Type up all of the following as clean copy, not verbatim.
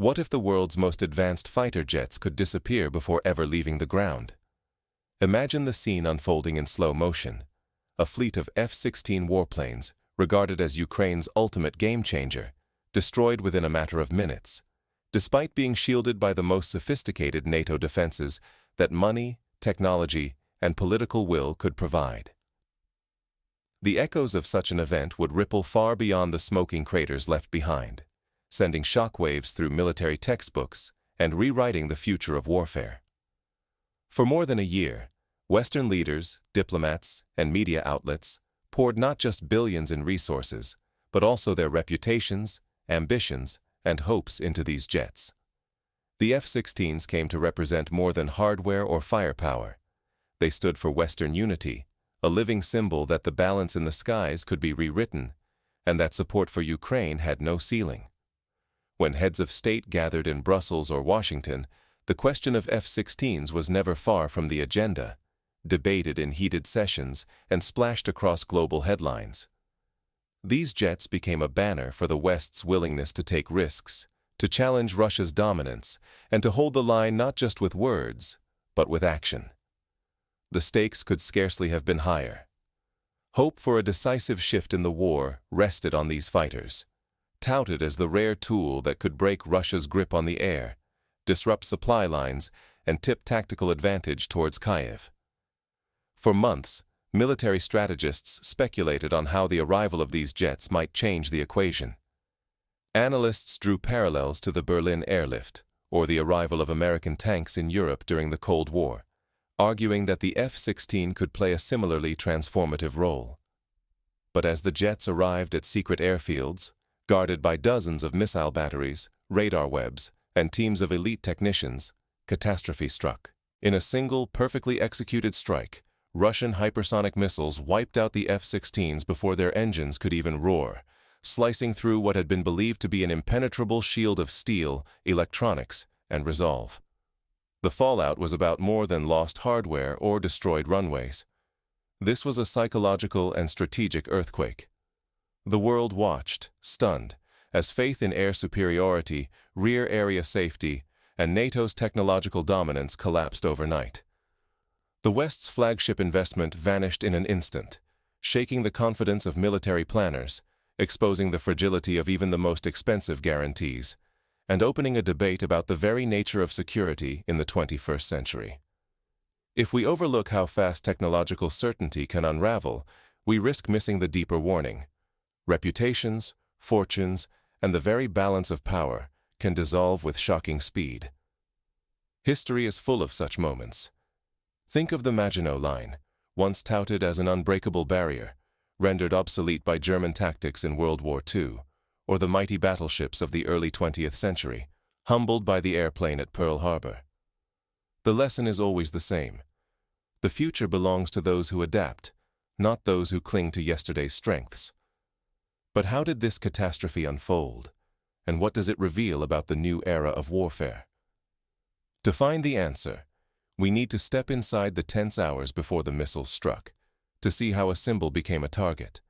What if the world's most advanced fighter jets could disappear before ever leaving the ground? Imagine the scene unfolding in slow motion. A fleet of F-16 warplanes, regarded as Ukraine's ultimate game-changer, destroyed within a matter of minutes, despite being shielded by the most sophisticated NATO defenses that money, technology, and political will could provide. The echoes of such an event would ripple far beyond the smoking craters left behind, sending shockwaves through military textbooks and rewriting the future of warfare. For more than a year, Western leaders, diplomats, and media outlets poured not just billions in resources, but also their reputations, ambitions, and hopes into these jets. The F-16s came to represent more than hardware or firepower. They stood for Western unity, a living symbol that the balance in the skies could be rewritten, and that support for Ukraine had no ceiling. When heads of state gathered in Brussels or Washington, the question of F-16s was never far from the agenda, debated in heated sessions and splashed across global headlines. These jets became a banner for the West's willingness to take risks, to challenge Russia's dominance, and to hold the line not just with words, but with action. The stakes could scarcely have been higher. Hope for a decisive shift in the war rested on these fighters, touted as the rare tool that could break Russia's grip on the air, disrupt supply lines, and tip tactical advantage towards Kyiv. For months, military strategists speculated on how the arrival of these jets might change the equation. Analysts drew parallels to the Berlin airlift, or the arrival of American tanks in Europe during the Cold War, arguing that the F-16 could play a similarly transformative role. But as the jets arrived at secret airfields, guarded by dozens of missile batteries, radar webs, and teams of elite technicians, catastrophe struck. In a single, perfectly executed strike, Russian hypersonic missiles wiped out the F-16s before their engines could even roar, slicing through what had been believed to be an impenetrable shield of steel, electronics, and resolve. The fallout was about more than lost hardware or destroyed runways. This was a psychological and strategic earthquake. The world watched, stunned, as faith in air superiority, rear area safety, and NATO's technological dominance collapsed overnight. The West's flagship investment vanished in an instant, shaking the confidence of military planners, exposing the fragility of even the most expensive guarantees, and opening a debate about the very nature of security in the 21st century. If we overlook how fast technological certainty can unravel, we risk missing the deeper warning. Reputations, fortunes, and the very balance of power can dissolve with shocking speed. History is full of such moments. Think of the Maginot Line, once touted as an unbreakable barrier, rendered obsolete by German tactics in World War II, or the mighty battleships of the early 20th century, humbled by the airplane at Pearl Harbor. The lesson is always the same. The future belongs to those who adapt, not those who cling to yesterday's strengths. But how did this catastrophe unfold, and what does it reveal about the new era of warfare? To find the answer, we need to step inside the tense hours before the missiles struck, to see how a symbol became a target,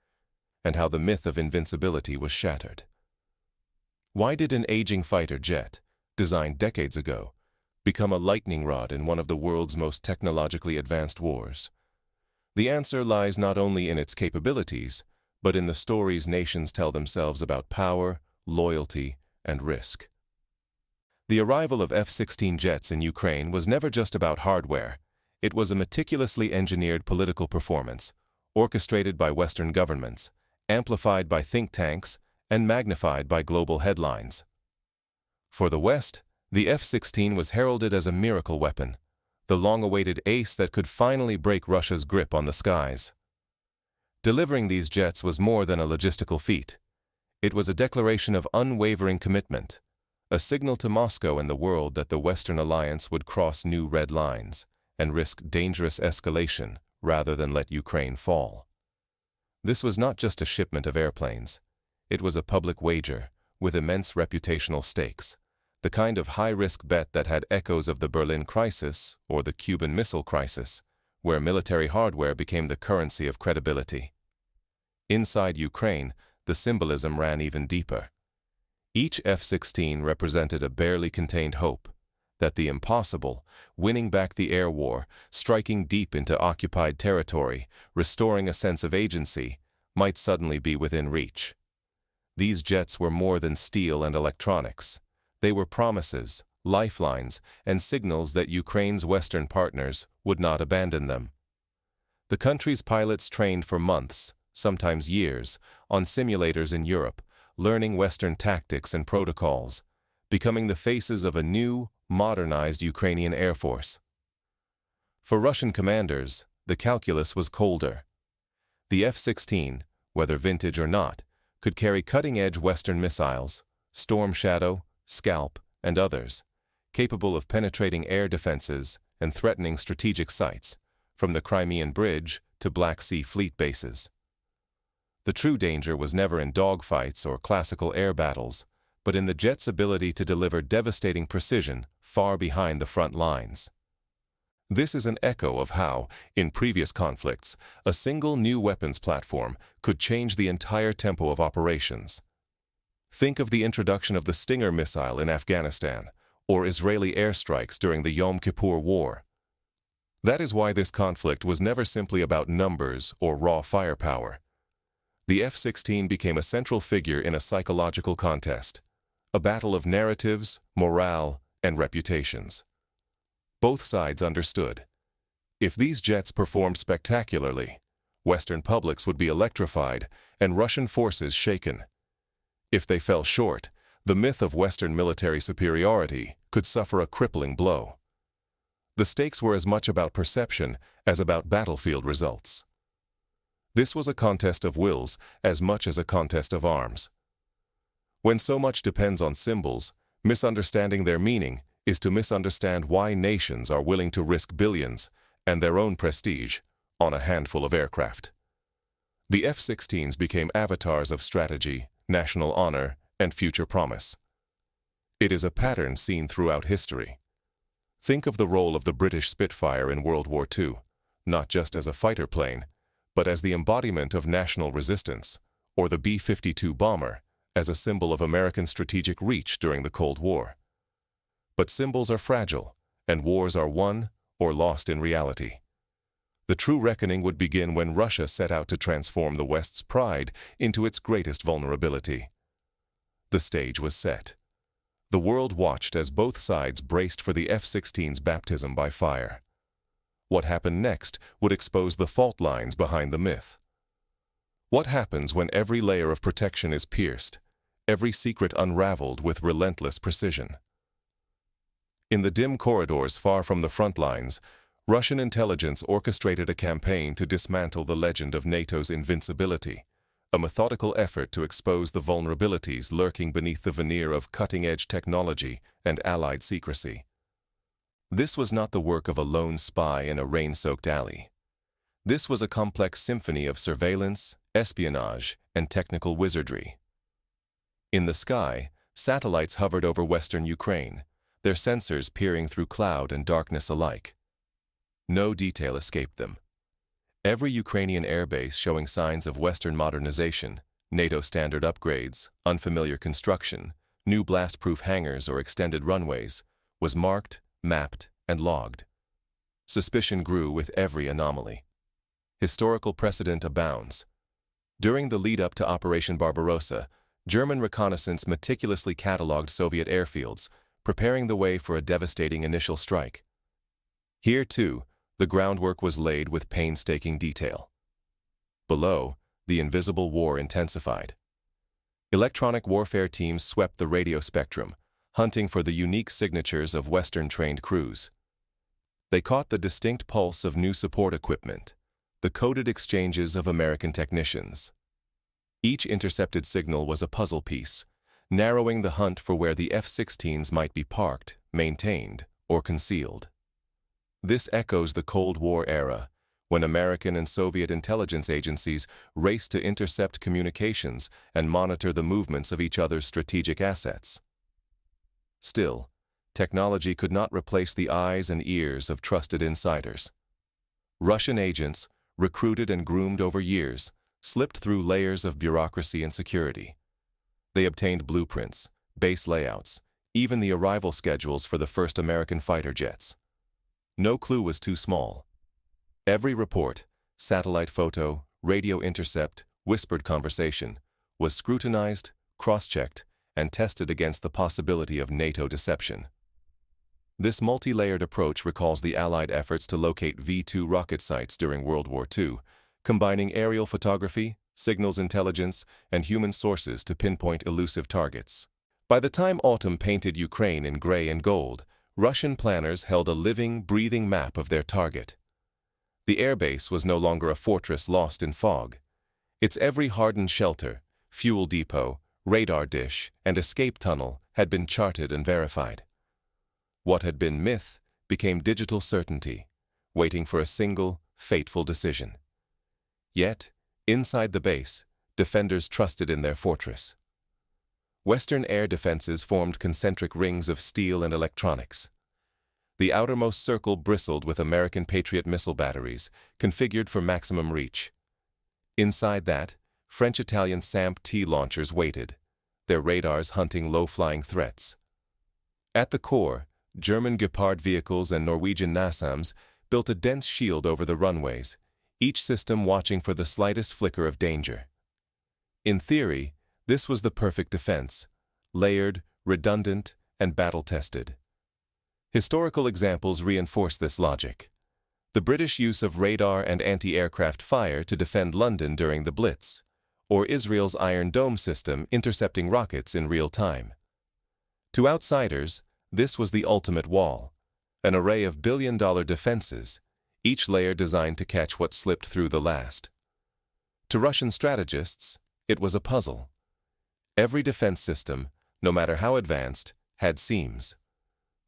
and how the myth of invincibility was shattered. Why did an aging fighter jet, designed decades ago, become a lightning rod in one of the world's most technologically advanced wars? The answer lies not only in its capabilities, but in the stories nations tell themselves about power, loyalty, and risk. The arrival of F-16 jets in Ukraine was never just about hardware. It was a meticulously engineered political performance, orchestrated by Western governments, amplified by think tanks, and magnified by global headlines. For the West, the F-16 was heralded as a miracle weapon, the long-awaited ace that could finally break Russia's grip on the skies. Delivering these jets was more than a logistical feat. It was a declaration of unwavering commitment, a signal to Moscow and the world that the Western alliance would cross new red lines and risk dangerous escalation rather than let Ukraine fall. This was not just a shipment of airplanes. It was a public wager with immense reputational stakes, the kind of high-risk bet that had echoes of the Berlin crisis or the Cuban Missile Crisis, where military hardware became the currency of credibility. Inside Ukraine, the symbolism ran even deeper. Each F-16 represented a barely contained hope that the impossible, winning back the air war, striking deep into occupied territory, restoring a sense of agency, might suddenly be within reach. These jets were more than steel and electronics. They were promises, lifelines, and signals that Ukraine's Western partners would not abandon them. The country's pilots trained for months, sometimes years, on simulators in Europe, learning Western tactics and protocols, becoming the faces of a new, modernized Ukrainian Air Force. For Russian commanders, the calculus was colder. The F-16, whether vintage or not, could carry cutting-edge Western missiles, Storm Shadow, Scalp, and others, capable of penetrating air defenses and threatening strategic sites, from the Crimean Bridge to Black Sea Fleet bases. The true danger was never in dogfights or classical air battles, but in the jet's ability to deliver devastating precision far behind the front lines. This is an echo of how, in previous conflicts, a single new weapons platform could change the entire tempo of operations. Think of the introduction of the Stinger missile in Afghanistan, or Israeli airstrikes during the Yom Kippur War. That is why this conflict was never simply about numbers or raw firepower. The F-16 became a central figure in a psychological contest, a battle of narratives, morale, and reputations. Both sides understood. If these jets performed spectacularly, Western publics would be electrified and Russian forces shaken. If they fell short, the myth of Western military superiority could suffer a crippling blow. The stakes were as much about perception as about battlefield results. This was a contest of wills as much as a contest of arms. When so much depends on symbols, misunderstanding their meaning is to misunderstand why nations are willing to risk billions and their own prestige on a handful of aircraft. The F-16s became avatars of strategy, national honor, and future promise. It is a pattern seen throughout history. Think of the role of the British Spitfire in World War II, not just as a fighter plane, but as the embodiment of national resistance, or the B-52 bomber, as a symbol of American strategic reach during the Cold War. But symbols are fragile, and wars are won or lost in reality. The true reckoning would begin when Russia set out to transform the West's pride into its greatest vulnerability. The stage was set. The world watched as both sides braced for the F-16's baptism by fire. What happened next would expose the fault lines behind the myth. What happens when every layer of protection is pierced, every secret unraveled with relentless precision? In the dim corridors far from the front lines, Russian intelligence orchestrated a campaign to dismantle the legend of NATO's invincibility, a methodical effort to expose the vulnerabilities lurking beneath the veneer of cutting-edge technology and allied secrecy. This was not the work of a lone spy in a rain-soaked alley. This was a complex symphony of surveillance, espionage, and technical wizardry. In the sky, satellites hovered over western Ukraine, their sensors peering through cloud and darkness alike. No detail escaped them. Every Ukrainian airbase showing signs of Western modernization, NATO standard upgrades, unfamiliar construction, new blast-proof hangars or extended runways, was marked, mapped, and logged. Suspicion grew with every anomaly. Historical precedent abounds. During the lead-up to Operation Barbarossa, German reconnaissance meticulously catalogued Soviet airfields, preparing the way for a devastating initial strike. Here, too, the groundwork was laid with painstaking detail. Below, the invisible war intensified. Electronic warfare teams swept the radio spectrum, hunting for the unique signatures of Western-trained crews. They caught the distinct pulse of new support equipment, the coded exchanges of American technicians. Each intercepted signal was a puzzle piece, narrowing the hunt for where the F-16s might be parked, maintained, or concealed. This echoes the Cold War era, when American and Soviet intelligence agencies raced to intercept communications and monitor the movements of each other's strategic assets. Still, technology could not replace the eyes and ears of trusted insiders. Russian agents, recruited and groomed over years, slipped through layers of bureaucracy and security. They obtained blueprints, base layouts, even the arrival schedules for the first American fighter jets. No clue was too small. Every report, satellite photo, radio intercept, whispered conversation, was scrutinized, cross-checked, and tested against the possibility of NATO deception. This multi-layered approach recalls the Allied efforts to locate V-2 rocket sites during World War II, combining aerial photography, signals intelligence, and human sources to pinpoint elusive targets. By the time autumn painted Ukraine in gray and gold, Russian planners held a living, breathing map of their target. The airbase was no longer a fortress lost in fog. Its every hardened shelter, fuel depot, radar dish, and escape tunnel had been charted and verified. What had been myth became digital certainty, waiting for a single, fateful decision. Yet, inside the base, defenders trusted in their fortress. Western air defenses formed concentric rings of steel and electronics. The outermost circle bristled with American Patriot missile batteries, configured for maximum reach. Inside that, French-Italian SAMP-T launchers waited, their radars hunting low-flying threats. At the core, German Gepard vehicles and Norwegian NASAMS built a dense shield over the runways, each system watching for the slightest flicker of danger. In theory, this was the perfect defense, layered, redundant, and battle-tested. Historical examples reinforce this logic. The British use of radar and anti-aircraft fire to defend London during the Blitz, or Israel's Iron Dome system intercepting rockets in real time. To outsiders, this was the ultimate wall, an array of billion-dollar defenses, each layer designed to catch what slipped through the last. To Russian strategists, it was a puzzle. Every defense system, no matter how advanced, had seams.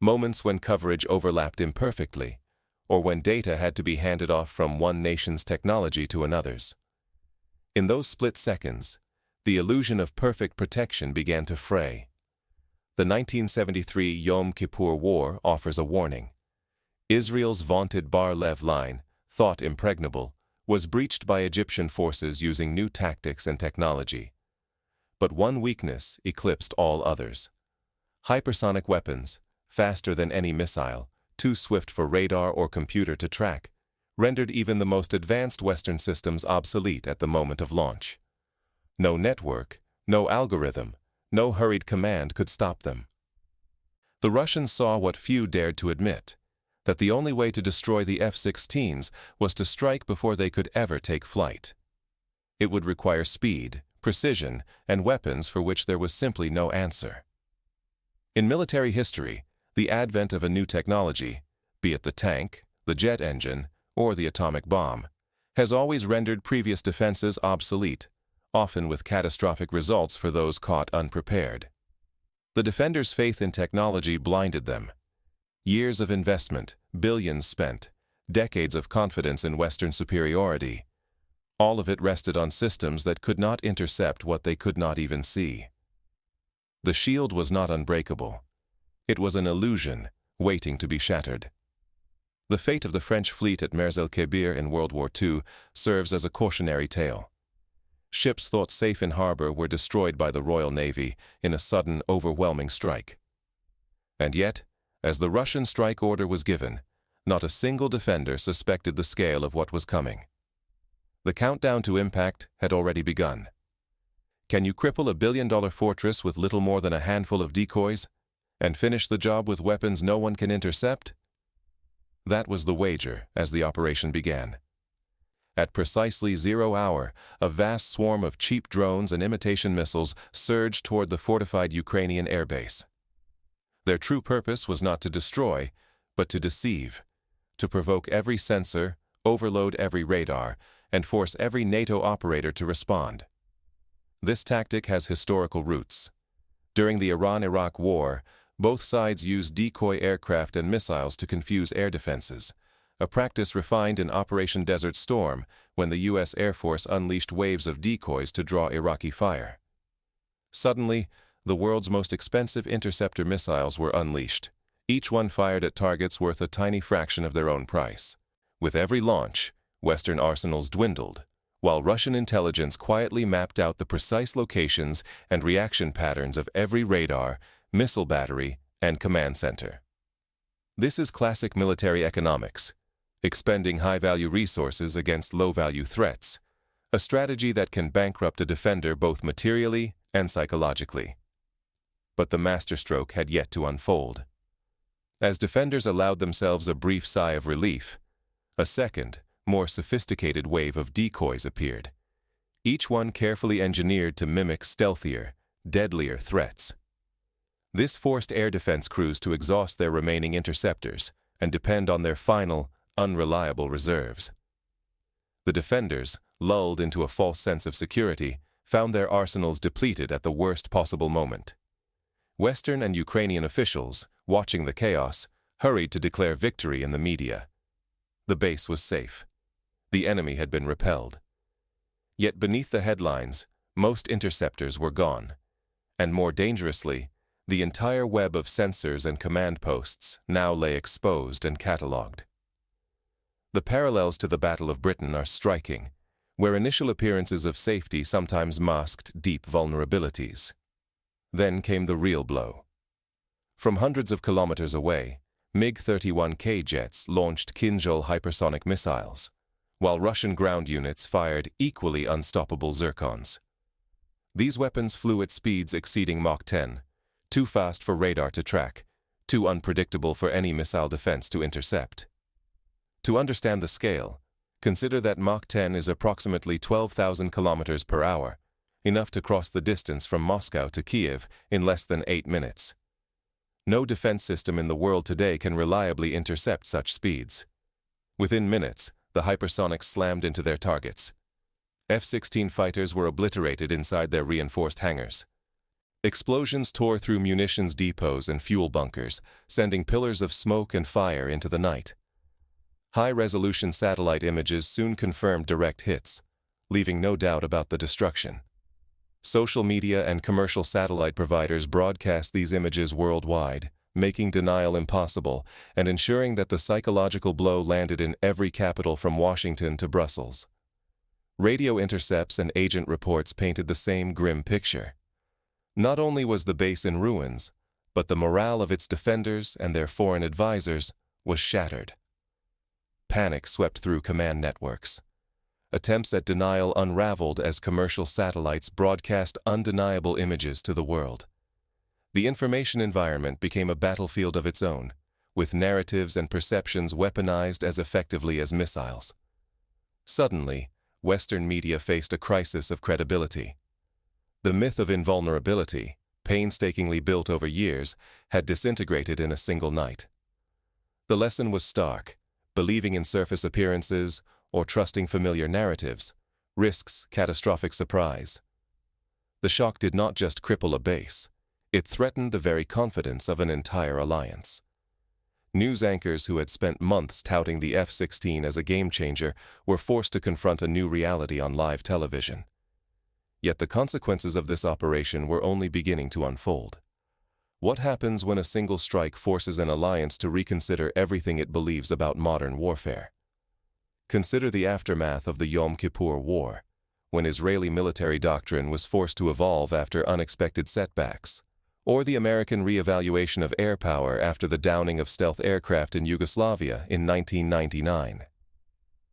Moments when coverage overlapped imperfectly, or when data had to be handed off from one nation's technology to another's. In those split seconds, the illusion of perfect protection began to fray. The 1973 Yom Kippur War offers a warning. Israel's vaunted Bar-Lev line, thought impregnable, was breached by Egyptian forces using new tactics and technology. But one weakness eclipsed all others. Hypersonic weapons, faster than any missile, too swift for radar or computer to track, rendered even the most advanced Western systems obsolete at the moment of launch. No network, no algorithm, no hurried command could stop them. The Russians saw what few dared to admit, that the only way to destroy the F-16s was to strike before they could ever take flight. It would require speed, precision, and weapons for which there was simply no answer. In military history, the advent of a new technology, be it the tank, the jet engine, or the atomic bomb, has always rendered previous defenses obsolete, often with catastrophic results for those caught unprepared. The defenders' faith in technology blinded them. Years of investment, billions spent, decades of confidence in Western superiority. All of it rested on systems that could not intercept what they could not even see. The shield was not unbreakable. It was an illusion, waiting to be shattered. The fate of the French fleet at Mers el-Kébir in World War II serves as a cautionary tale. Ships thought safe in harbor were destroyed by the Royal Navy in a sudden, overwhelming strike. And yet, as the Russian strike order was given, not a single defender suspected the scale of what was coming. The countdown to impact had already begun. Can you cripple a billion-dollar fortress with little more than a handful of decoys, and finish the job with weapons no one can intercept? That was the wager as the operation began. At precisely 0 hour, a vast swarm of cheap drones and imitation missiles surged toward the fortified Ukrainian airbase. Their true purpose was not to destroy, but to deceive, to provoke every sensor, overload every radar, and force every NATO operator to respond. This tactic has historical roots. During the Iran-Iraq War, both sides used decoy aircraft and missiles to confuse air defenses, a practice refined in Operation Desert Storm when the U.S. Air Force unleashed waves of decoys to draw Iraqi fire. Suddenly, the world's most expensive interceptor missiles were unleashed, each one fired at targets worth a tiny fraction of their own price. With every launch, Western arsenals dwindled, while Russian intelligence quietly mapped out the precise locations and reaction patterns of every radar, missile battery, and command center. This is classic military economics, expending high-value resources against low-value threats, a strategy that can bankrupt a defender both materially and psychologically. But the masterstroke had yet to unfold. As defenders allowed themselves a brief sigh of relief, a second, more sophisticated wave of decoys appeared, each one carefully engineered to mimic stealthier, deadlier threats. This forced air defense crews to exhaust their remaining interceptors and depend on their final, unreliable reserves. The defenders, lulled into a false sense of security, found their arsenals depleted at the worst possible moment. Western and Ukrainian officials, watching the chaos, hurried to declare victory in the media. The base was safe. The enemy had been repelled. Yet beneath the headlines, most interceptors were gone. And more dangerously, the entire web of sensors and command posts now lay exposed and catalogued. The parallels to the Battle of Britain are striking, where initial appearances of safety sometimes masked deep vulnerabilities. Then came the real blow. From hundreds of kilometers away, MiG-31K jets launched Kinzhal hypersonic missiles, while Russian ground units fired equally unstoppable zircons. These weapons flew at speeds exceeding Mach 10, too fast for radar to track, too unpredictable for any missile defense to intercept. To understand the scale, consider that Mach 10 is approximately 12,000 kilometers per hour, enough to cross the distance from Moscow to Kiev in less than 8 minutes. No defense system in the world today can reliably intercept such speeds. Within minutes, the hypersonics slammed into their targets. F-16 fighters were obliterated inside their reinforced hangars. Explosions tore through munitions depots and fuel bunkers, sending pillars of smoke and fire into the night. High-resolution satellite images soon confirmed direct hits, leaving no doubt about the destruction. Social media and commercial satellite providers broadcast these images worldwide, making denial impossible and ensuring that the psychological blow landed in every capital from Washington to Brussels. Radio intercepts and agent reports painted the same grim picture. Not only was the base in ruins, but the morale of its defenders and their foreign advisors was shattered. Panic swept through command networks. Attempts at denial unraveled as commercial satellites broadcast undeniable images to the world. The information environment became a battlefield of its own, with narratives and perceptions weaponized as effectively as missiles. Suddenly, Western media faced a crisis of credibility. The myth of invulnerability, painstakingly built over years, had disintegrated in a single night. The lesson was stark: believing in surface appearances or trusting familiar narratives risks catastrophic surprise. The shock did not just cripple a base, it threatened the very confidence of an entire alliance. News anchors who had spent months touting the F-16 as a game-changer were forced to confront a new reality on live television. Yet the consequences of this operation were only beginning to unfold. What happens when a single strike forces an alliance to reconsider everything it believes about modern warfare? Consider the aftermath of the Yom Kippur War, when Israeli military doctrine was forced to evolve after unexpected setbacks, or the American re-evaluation of air power after the downing of stealth aircraft in Yugoslavia in 1999.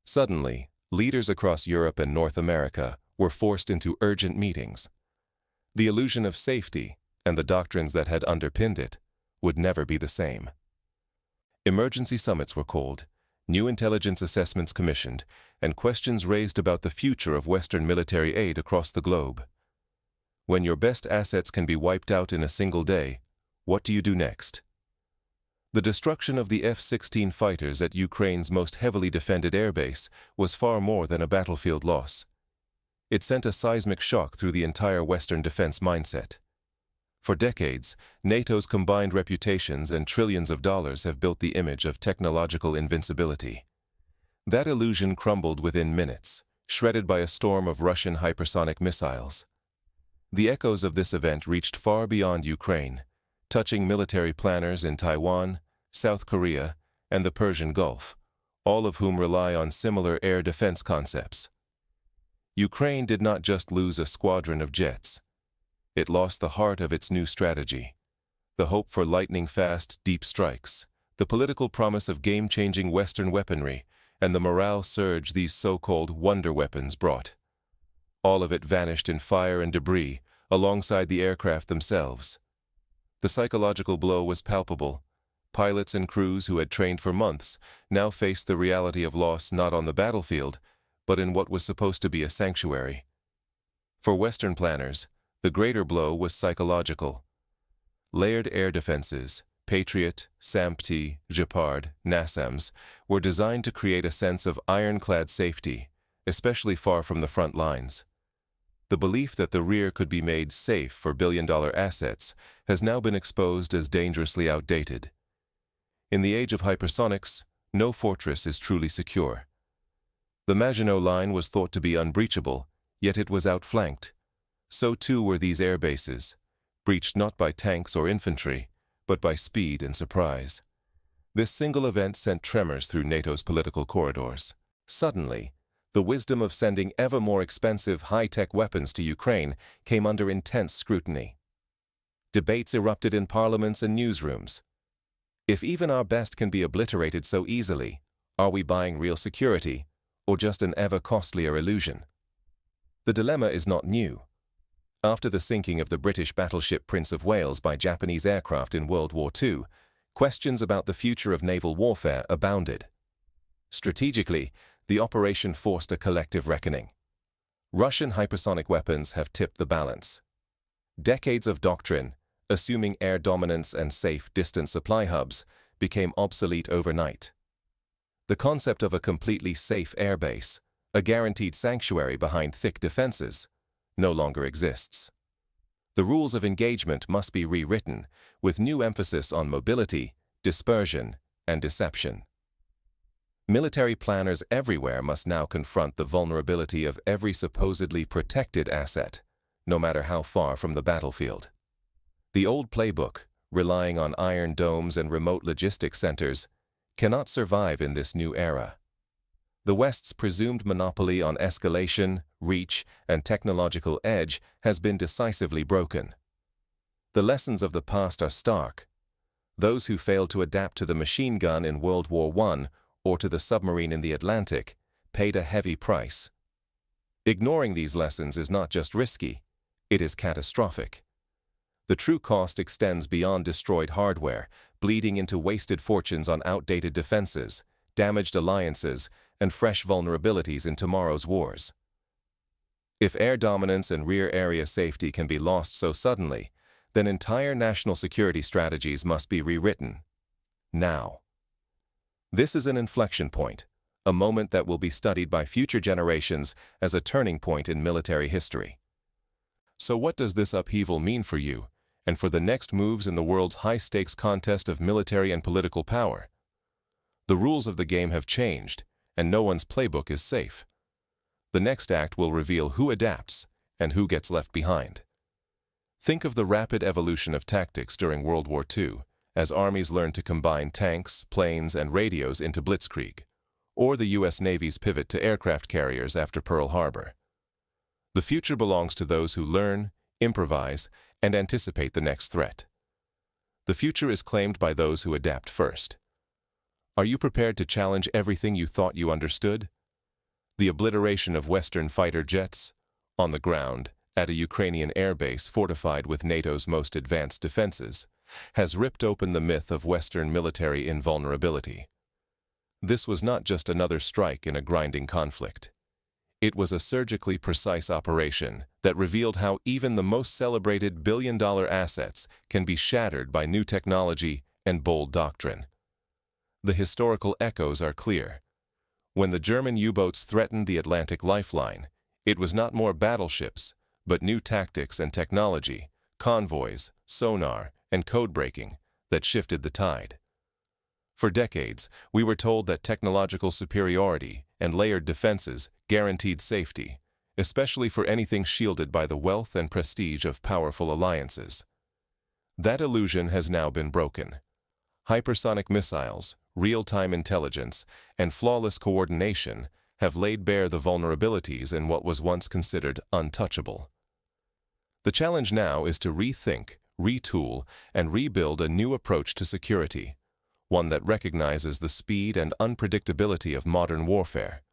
Suddenly, leaders across Europe and North America were forced into urgent meetings. The illusion of safety, and the doctrines that had underpinned it, would never be the same. Emergency summits were called, new intelligence assessments commissioned, and questions raised about the future of Western military aid across the globe. When your best assets can be wiped out in a single day, what do you do next? The destruction of the F-16 fighters at Ukraine's most heavily defended airbase was far more than a battlefield loss. It sent a seismic shock through the entire Western defense mindset. For decades, NATO's combined reputations and trillions of dollars have built the image of technological invincibility. That illusion crumbled within minutes, shredded by a storm of Russian hypersonic missiles. The echoes of this event reached far beyond Ukraine, touching military planners in Taiwan, South Korea, and the Persian Gulf, all of whom rely on similar air defense concepts. Ukraine did not just lose a squadron of jets. It lost the heart of its new strategy. The hope for lightning-fast, deep strikes, the political promise of game-changing Western weaponry, and the morale surge these so-called wonder weapons brought. All of it vanished in fire and debris, alongside the aircraft themselves. The psychological blow was palpable. Pilots and crews who had trained for months now faced the reality of loss not on the battlefield, but in what was supposed to be a sanctuary. For Western planners, the greater blow was psychological. Layered air defenses, Patriot, SAMP-T, Gepard, NASAMS, were designed to create a sense of ironclad safety, especially far from the front lines. The belief that the rear could be made safe for billion-dollar assets has now been exposed as dangerously outdated. In the age of hypersonics, no fortress is truly secure. The Maginot Line was thought to be unbreachable, yet it was outflanked. So too were these air bases, breached not by tanks or infantry, but by speed and surprise. This single event sent tremors through NATO's political corridors. Suddenly, the wisdom of sending ever more expensive high-tech weapons to Ukraine came under intense scrutiny. Debates erupted in parliaments and newsrooms. If even our best can be obliterated so easily, are we buying real security, or just an ever-costlier illusion? The dilemma is not new. After the sinking of the British battleship Prince of Wales by Japanese aircraft in World War II, questions about the future of naval warfare abounded. Strategically, the operation forced a collective reckoning. Russian hypersonic weapons have tipped the balance. Decades of doctrine, assuming air dominance and safe distant supply hubs, became obsolete overnight. The concept of a completely safe airbase, a guaranteed sanctuary behind thick defenses, no longer exists. The rules of engagement must be rewritten, with new emphasis on mobility, dispersion, and deception. Military planners everywhere must now confront the vulnerability of every supposedly protected asset, no matter how far from the battlefield. The old playbook, relying on iron domes and remote logistics centers, cannot survive in this new era. The West's presumed monopoly on escalation, reach, and technological edge has been decisively broken. The lessons of the past are stark. Those who failed to adapt to the machine gun in World War I or to the submarine in the Atlantic paid a heavy price. Ignoring these lessons is not just risky, it is catastrophic. The true cost extends beyond destroyed hardware, bleeding into wasted fortunes on outdated defenses, damaged alliances, and fresh vulnerabilities in tomorrow's wars. If air dominance and rear area safety can be lost so suddenly, then entire national security strategies must be rewritten. Now. This is an inflection point, a moment that will be studied by future generations as a turning point in military history. So what does this upheaval mean for you, and for the next moves in the world's high-stakes contest of military and political power? The rules of the game have changed, and no one's playbook is safe. The next act will reveal who adapts and who gets left behind. Think of the rapid evolution of tactics during World War II, as armies learned to combine tanks, planes, and radios into blitzkrieg, or the U.S. Navy's pivot to aircraft carriers after Pearl Harbor. The future belongs to those who learn, improvise, and anticipate the next threat. The future is claimed by those who adapt first. Are you prepared to challenge everything you thought you understood? The obliteration of Western fighter jets, on the ground, at a Ukrainian airbase fortified with NATO's most advanced defenses, has ripped open the myth of Western military invulnerability. This was not just another strike in a grinding conflict. It was a surgically precise operation that revealed how even the most celebrated billion-dollar assets can be shattered by new technology and bold doctrine. The historical echoes are clear. When the German U-boats threatened the Atlantic lifeline, it was not more battleships, but new tactics and technology, convoys, sonar, and code-breaking that shifted the tide. For decades, we were told that technological superiority and layered defenses guaranteed safety, especially for anything shielded by the wealth and prestige of powerful alliances. That illusion has now been broken. Hypersonic missiles, real-time intelligence, and flawless coordination have laid bare the vulnerabilities in what was once considered untouchable. The challenge now is to rethink, retool, and rebuild a new approach to security, one that recognizes the speed and unpredictability of modern warfare.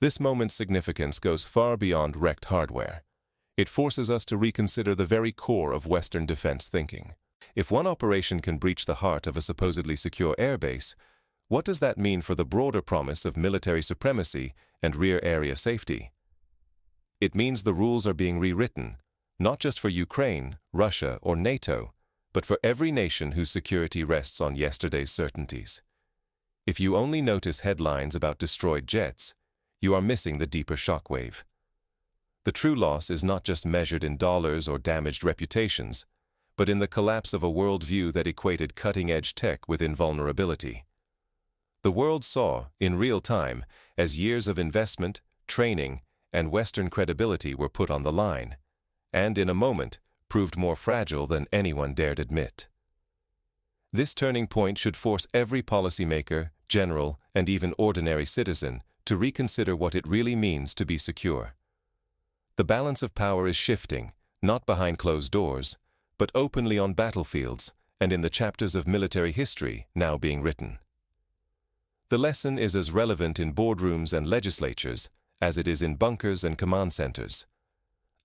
This moment's significance goes far beyond wrecked hardware. It forces us to reconsider the very core of Western defense thinking. If one operation can breach the heart of a supposedly secure airbase, what does that mean for the broader promise of military supremacy and rear area safety? It means the rules are being rewritten, not just for Ukraine, Russia, or NATO, but for every nation whose security rests on yesterday's certainties. If you only notice headlines about destroyed jets, you are missing the deeper shockwave. The true loss is not just measured in dollars or damaged reputations, but in the collapse of a worldview that equated cutting-edge tech with invulnerability. The world saw, in real time, as years of investment, training, and Western credibility were put on the line, and in a moment proved more fragile than anyone dared admit. This turning point should force every policymaker, general, and even ordinary citizen to reconsider what it really means to be secure. The balance of power is shifting, not behind closed doors, but openly on battlefields and in the chapters of military history now being written. The lesson is as relevant in boardrooms and legislatures as it is in bunkers and command centers.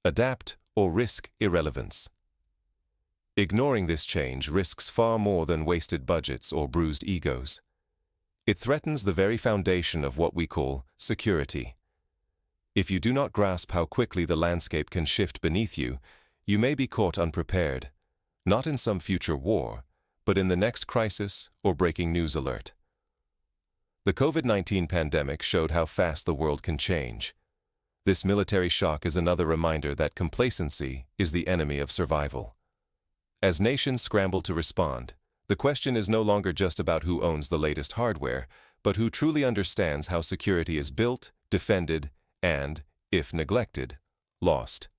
Adapt or risk irrelevance. Ignoring this change risks far more than wasted budgets or bruised egos. It threatens the very foundation of what we call security. If you do not grasp how quickly the landscape can shift beneath you, you may be caught unprepared, not in some future war, but in the next crisis or breaking news alert. The COVID-19 pandemic showed how fast the world can change. This military shock is another reminder that complacency is the enemy of survival. As nations scramble to respond, the question is no longer just about who owns the latest hardware, but who truly understands how security is built, defended, and, if neglected, lost.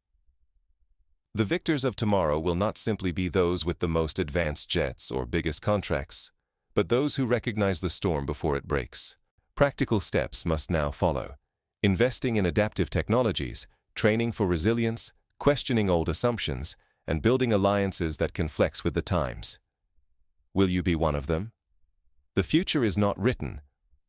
The victors of tomorrow will not simply be those with the most advanced jets or biggest contracts, but those who recognize the storm before it breaks. Practical steps must now follow. Investing in adaptive technologies, training for resilience, questioning old assumptions, and building alliances that can flex with the times. Will you be one of them? The future is not written,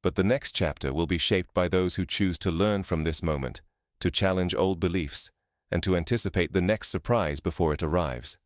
but the next chapter will be shaped by those who choose to learn from this moment, to challenge old beliefs, and to anticipate the next surprise before it arrives.